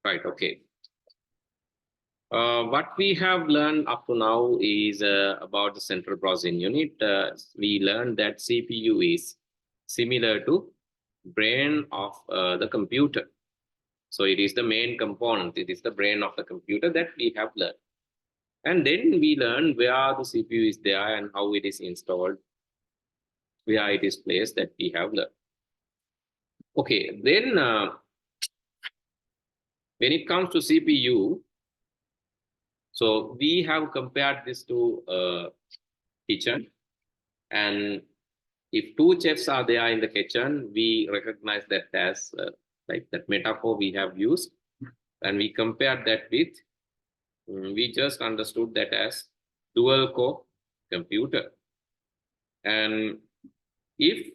Right, okay. What we have learned up to now is about the central processing unit. We learned that CPU is similar to brain of the computer. So it is the main component. It is the brain of the computer that we have learned. And then we learn where the CPU is there and how it is installed, where it is placed, that we have learned. Okay, then when it comes to CPU, so we have compared this to kitchen, and if two chefs are there in the kitchen, we recognize that as like that metaphor we have used, and we compared that with, we just understood that as dual core computer. And if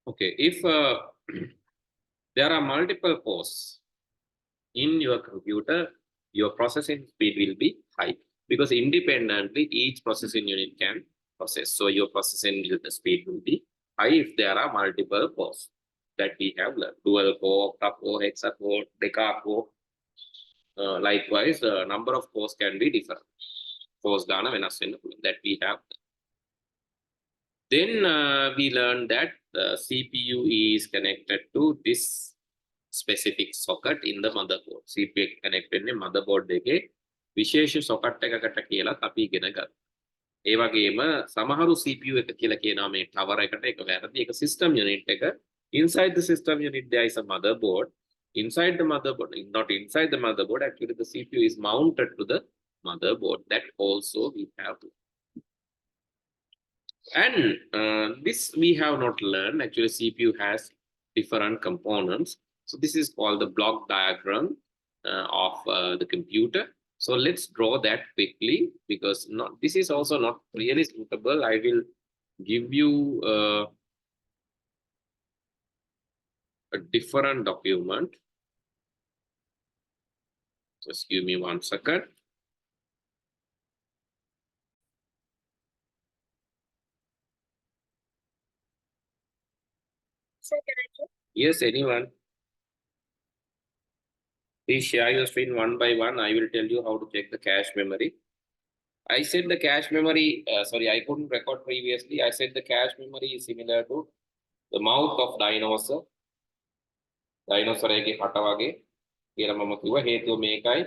okay, if there are multiple cores in your computer, your processing speed will be high because independently each processing unit can process. So your processing speed will be high if there are multiple cores that we have learned. Dual core, octa core, hexa core, deca core. Likewise, the number of cores can be different. Cores dana venas wenna puluwan that we have. Then we learned that the CPU is connected to this specific socket in the motherboard. CPU connected in motherboard එකේ විශේෂ socket එකකට කියලා අපි ඉගෙන ගත්තා. ඒ වගේම සමහරු CPU එක කියලා කියනවා මේ tower එකට, ඒක වැරදි. ඒක system unit එක. Inside the system unit there is a motherboard. Inside the motherboard, not inside the motherboard, actually the CPU is mounted to the motherboard. That also we have to. And this we have not learned. Actually CPU has different components. So this is called the block diagram of the computer. So let's draw that quickly because this is also not really suitable. I will give you a different document. Just give me 1 second. Sir, can I check? Yes, anyone. Please share your screen one by one. I will tell you how to check the cache memory. I said the cache memory, sorry, I couldn't record previously. I said the cache memory is similar to the mouth of dinosaur. Dinosaur එකේ කට වගේ කියලා මම කිව්වා. හේතුව මේකයි.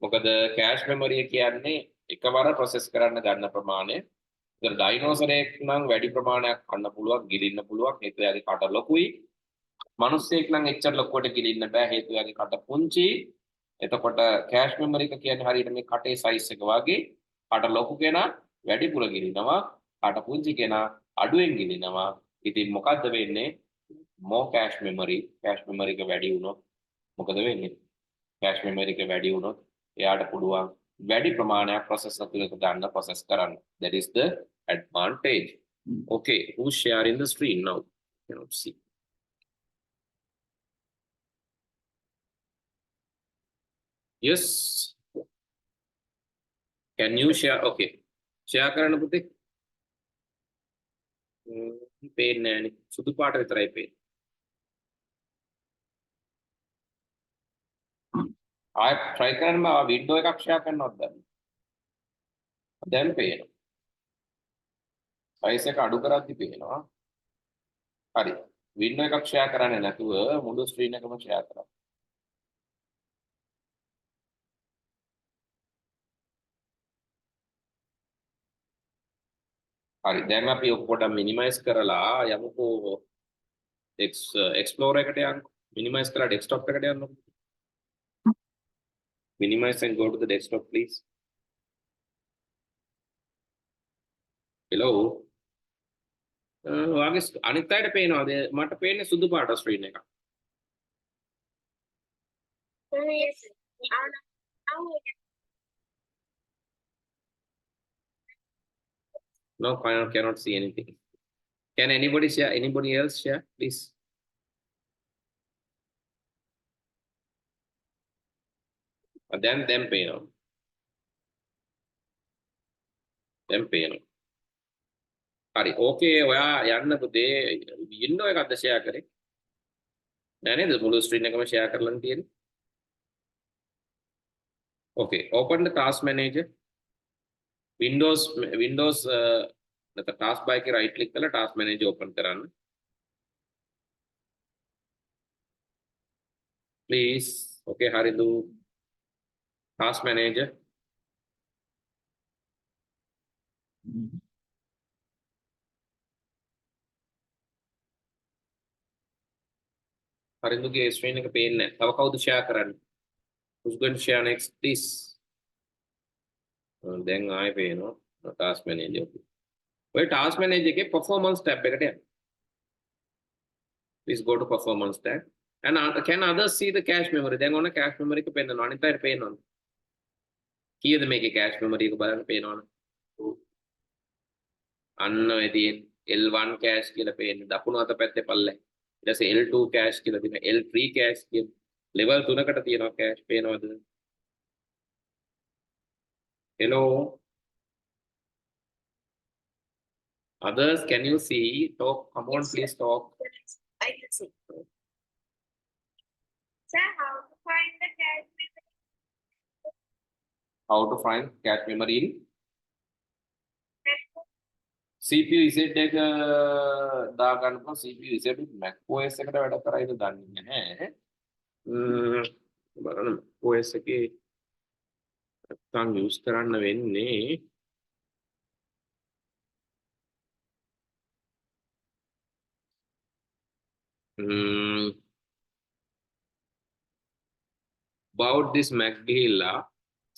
මොකද cache memory කියන්නේ එකවර process කරන්න ගන්න ප්‍රමාණය. ඒතර dinosaur එකක් නම් වැඩි ප්‍රමාණයක් කන්න පුළුවන්, ගිලින්න පුළුවන්. හේතුව එයාගේ කට ලොකුයි. මිනිස්සෙක් නම් එච්චර ලොකුවට ගිලින්න බෑ. හේතුව එයාගේ කට පුංචි. එතකොට cache memory එක කියන්නේ හරියට මේ කටේ size එක වගේ. කට ලොකු කෙනා වැඩිපුර ගිලිනවා. කට පුංචි කෙනා අඩුවෙන් ගිලිනවා. ඉතින් මොකද්ද වෙන්නේ? more cache memory එක වැඩි වුණොත් මොකද වෙන්නේ? cache memory එක වැඩි වුණොත් එයාට පුළුවන් වැඩි ප්‍රමාණයක් processor තුලක ගන්න process කරන්න. That is the advantage. Okay, who's sharing the screen now? Cannot see. Yes. Can you share? Okay. Share කරන්න පුතේ. පේන්නේ නැණි. සුදු පාට විතරයි පේන්නේ. I try කරන්න බා window එකක් share කරනවද දැන්? දැන් පේනවා. size එක අඩු කරද්දි පේනවා. හරි. window එකක් share කරන්නේ නැතුව මුළු screen එකම share කරන්න. හරි. දැන් අපි ඔක පොඩ්ඩක් minimize කරලා යමුකෝ explorer එකට යන්න. minimize කරලා desktop එකට යන්න. Minimize and go to the desktop, please. Hello. ඔයාගේ අනිත් අයට පේනවද? මට පේන්නේ සුදු පාට screen එක. Yes. No, I cannot see anything. Can anybody share? Anybody else share, please? දැන් පේනවා. දැන් පේනවා. හරි. ඕකේ ඔයා යන්න පුතේ වින්ඩෝ එකක්ද ෂෙයා කරේ? නෑ නේද? මුළු ස්ක්‍රීන් එකම ෂෙයා කරලා තියෙන්නේ. Okay, open the task manager. Windows the task bar के right click करला task manager open कराना. Please. Okay, Haridu. Task manager. Haridu के screen එක පේන්නේ නැහැ. තව කවුද share කරන්නේ? Who's going to share next, please? දැන් ආයෙ පේනවා task manager. ඔය task manager එකේ performance tab එකට යන්න. Please go to performance tab. And can others see the cache memory? දැන් ඕන cache memory එක පෙන්නනවා. අනිත් අයට පේනවද? කීයද මේකේ cache memory එක බලන්න පේනවනේ. අන්න ඔය තියෙන L1 cache කියලා පේන්නේ. දකුණු අත පැත්තේ පල්ලේ. ඊට පස්සේ L2 cache කියලා තියෙනවා. L3 cache කියන level 3කට තියෙනවා cache පේනවද? Hello. Others, can you see? Talk. Come on, Yes, please sir. talk. I can see. Sir, how to find the cache memory? How to find cache memory in CPU Z එක දාගන්න පුළුවන්. CPU Z Mac OS එකට වැඩ කරයිද දන්නේ නැහැ. බලන්න OS එකේ නැත්නම් use කරන්න වෙන්නේ about this Mac ගිහිල්ලා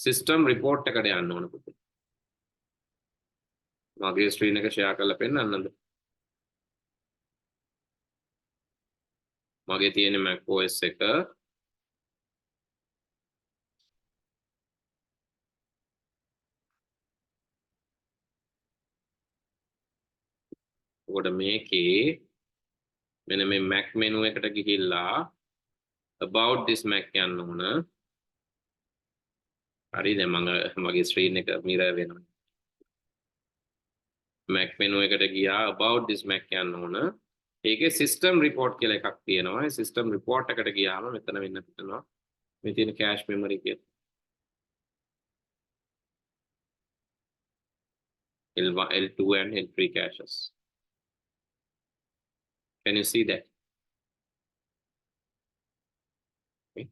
system report එකට යන්න ඕන පුතේ. මගේ ස්ක්‍රීන් එක ෂෙයා කරලා පෙන්නන්නද? මගේ තියෙන Mac OS එක ඔකට මේකේ මෙන්න මේ Mac menu එකට ගිහිල්ලා about this Mac යන්න ඕන. හරි දැන් මගේ ස්ක්‍රීන් එක mirror වෙනවා. Mac menu එකට ගියා about this Mac යන්න ඕන. ඒකේ system report කියලා එකක් තියෙනවා. ඒ system report එකට ගියාම මෙතන වෙන්න හිතනවා. මේ තියෙන cache memory කියලා. L1, L2 and L3 caches. Can you see that? Okay.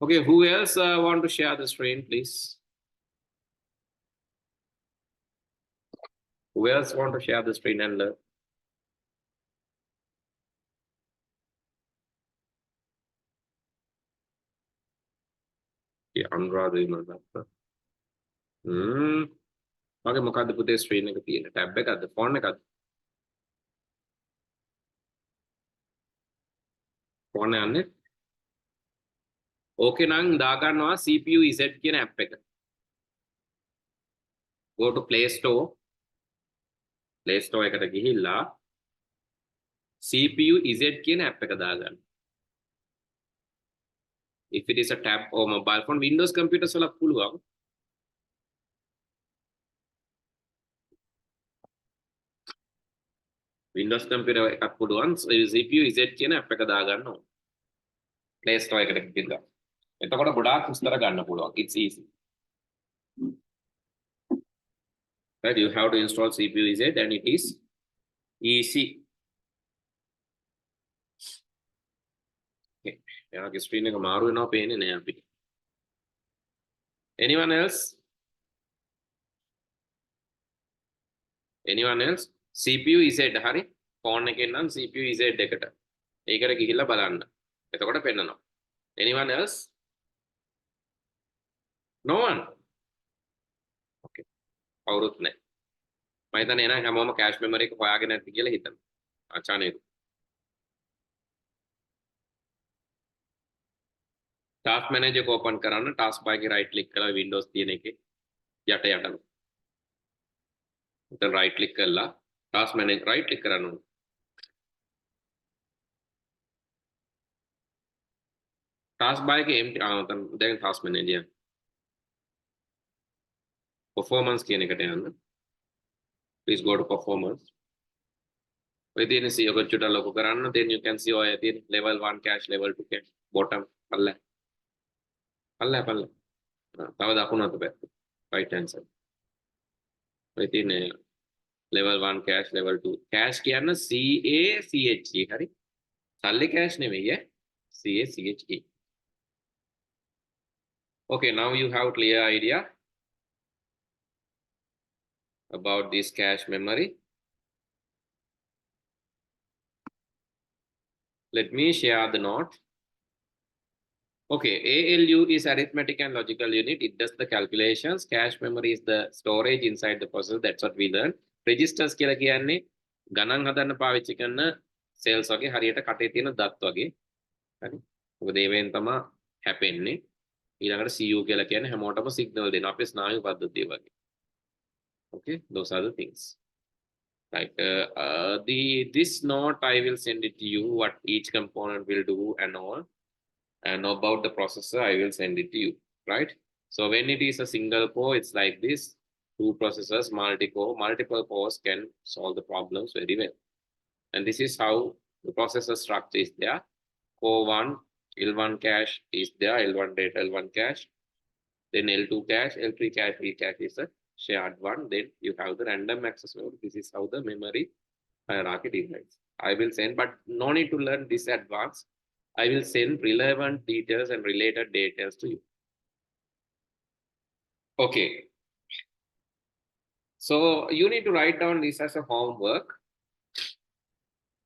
Okay, who else want to share the screen, please? Who else want to share the screen and learn? Yeah, Anuradha Imanatha. Okay, මොකද්ද පුතේ screen එක තියෙන tab එකක්ද phone එකක්ද? phone යන්නේ. Okay නම් දාගන්නවා CPU Z කියන app එක. Go to Play Store. Play Store එකට ගිහිල්ලා CPU Z කියන app එක දාගන්න. If it is a tab or mobile phone, Windows computers වල පුළුවන්. Windows computer එකක් පුළුවන් CPU Z කියන app එක දාගන්න ඕන. Play Store එකට ගිහිල්ලා. එතකොට ගොඩාක් විස්තර ගන්න පුළුවන්. It's easy. Right, you have to install CPU Z and it is easy. Okay, එයාගේ screen එක මාරු වෙනවා පේන්නේ නෑ අපිට. Anyone else? Anyone else? CPU Z හරි phone එකෙන් නම් CPU Z එකට. ඒකට ගිහිල්ලා බලන්න. එතකොට පෙන්නනවා. Anyone else? No one. Okay. කවුරුත් නැහැ. මම හිතන්නේ එහෙනම් හැමෝම cache memory එක හොයාගෙන නැති කියලා හිතනවා. අචානේක. task manager එක open කරන්න task bar එකේ right click කරලා Windows තියෙන එකේ යට යටම. එතන right click කරලා task manager right click කරන්න ඕනේ. task bar එකේ empty දැන් task manager performance කියන එකට යන්න. Please go to performance. ඔය තියෙන see ඔක චුට්ටක් ලොකු කරන්න, then you can see ඔය තියෙන level 1 cache, level 2 cache, bottom පල්ල. තව දකුණු අත පැත්ත. right hand side. ඔය තියෙන level 1 cache, level 2 cache කියන්න CACHE හරි. සල්ලි cache නෙවෙයි CACHE. Okay, now you have clear idea about this cache memory. Let me share the note. Okay, ALU is arithmetic and logical unit. It does the calculations. Cache memory is the storage inside the processor. That's what we learned. Registers කියලා කියන්නේ ගණන් හදන්න පාවිච්චි කරන cells වගේ හරියට කටේ තියෙන දත් වගේ. හරි. මොකද ඒවෙන් තමයි හැපෙන්නේ. ඊළඟට CU කියලා කියන්නේ හැමෝටම signal දෙනවා. අපේ ස්නායු පද්ධතිය වගේ. Okay, those are the things. Right. This note I will send it to you. What each component will do and all. And about the processor, I will send it to you, right? So when it is a single core, it's like this: 2 processors, multi-core, multiple cores can solve the problems very well. And this is how the processor structure is there. Core 1, L1 cache is there, L1 data, L1 cache. Then L2 cache, L3 cache, V cache is a shared one. Then you have the random access memory. This is how the memory hierarchy divides. I will send, but no need to learn this advanced. I will send relevant details and related data to you. Okay. So you need to write down this as a homework.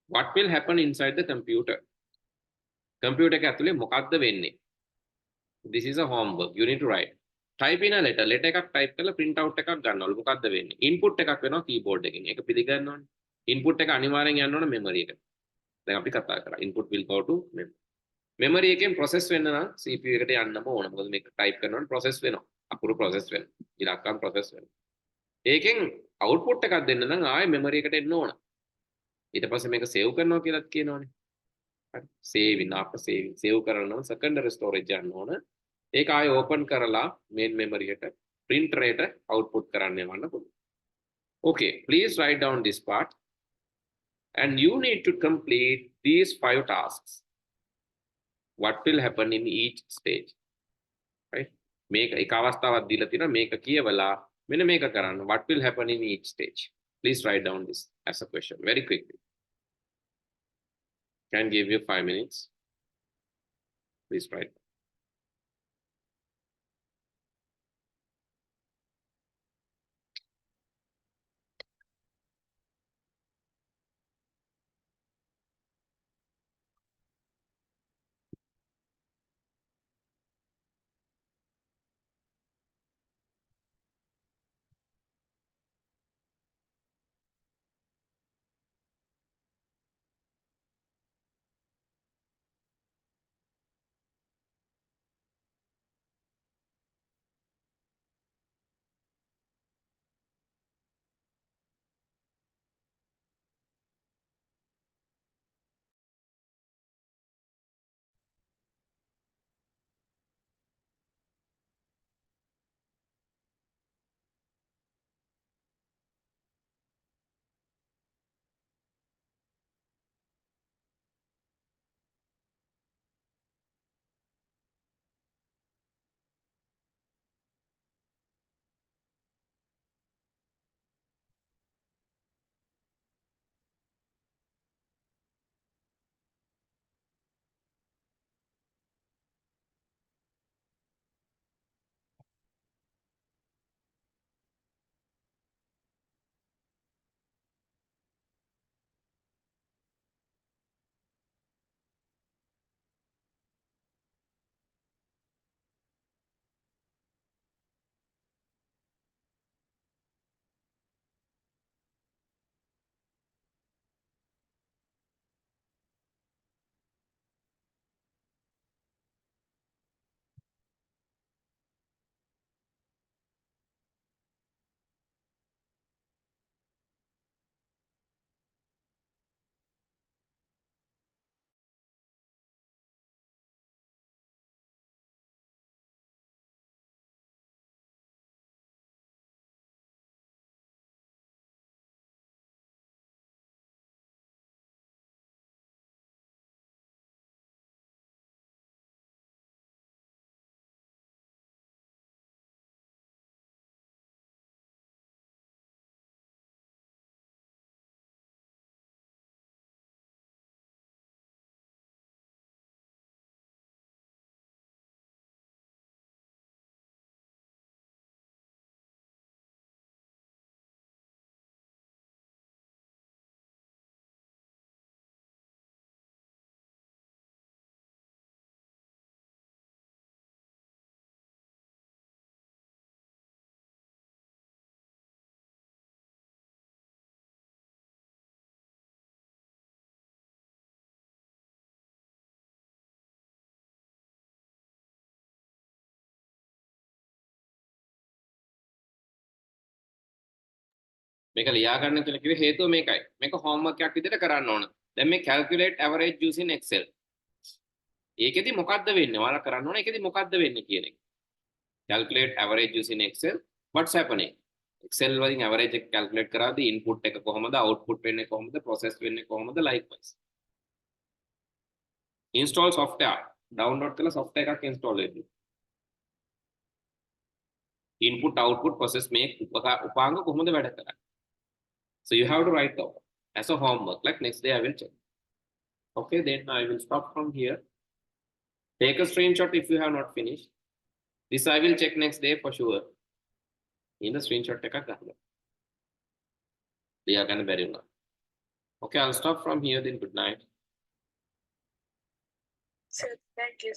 What will happen inside the computer? Computer එක ඇතුලේ මොකක්ද වෙන්නේ? This is a homework. You need to write. Type in a letter. Letter එකක් type කරලා print out එකක් ගන්නවලු. මොකක්ද වෙන්නේ? Input එකක් වෙනවා keyboard එකකින්. ඒක පිළිගන්නවනේ. Input එක අනිවාර්යෙන් යන්න ඕන memory එකට. දැන් අපි කතා කරා. Input will go to memory. Memory එකෙන් process වෙන්න නම් CPU එකට යන්නම ඕන. මොකද මේක type කරනකොට process වෙනවා. අකුරු process වෙනවා. ඉලක්කම් process වෙනවා. ඒකෙන් output එකක් දෙන්න නම් ආයෙ memory එකට එන්න ඕන. ඊට පස්සේ මේක save කරනවා කියලාත් කියනවනේ. හරි. saving after saving. save කරනවා secondary storage යන්න ඕන. ඒක ආයෙ open කරලා main memory එකට printer එකට output කරන්න යවන්න පුළුවන්. Okay, please write down this part. And you need to complete these 5 tasks. What will happen in each stage, right? Make එක අවස්ථාවක් දීලා තියෙනවා මේක කියවලා මෙන්න මේක කරන්න. What will happen in each stage? Please write down this as a question very quickly. Can give you 5 minutes. Please write. මේක ලියා ගන්න කියලා කිව්වේ හේතුව මේකයි. මේක homework එකක් විදිහට කරන්න ඕන. දැන් මේ calculate average using Excel. ඒකෙදි මොකද්ද වෙන්නේ? ඔයාලා කරන්න ඕන ඒකෙදි මොකද්ද වෙන්නේ කියන එක. Calculate average using Excel. What's happening? Excel වලින් average එක calculate කරාදී input එක කොහමද, output වෙන්නේ කොහමද, process වෙන්නේ කොහමද, likewise. Install software. Download කරලා software එකක් install වෙන්න. Input, output, process මේ උපාංග කොහොමද වැඩ කරන්නේ? So you have to write down as a homework. Like next day I will check. Okay, then I will stop from here. Take a screenshot if you have not finished. This I will check next day for sure. In the screenshot එකක් ගන්න. ලියා ගන්න බැරි වුණා. Okay, I'll stop from here then. Good night. Sir, thank you.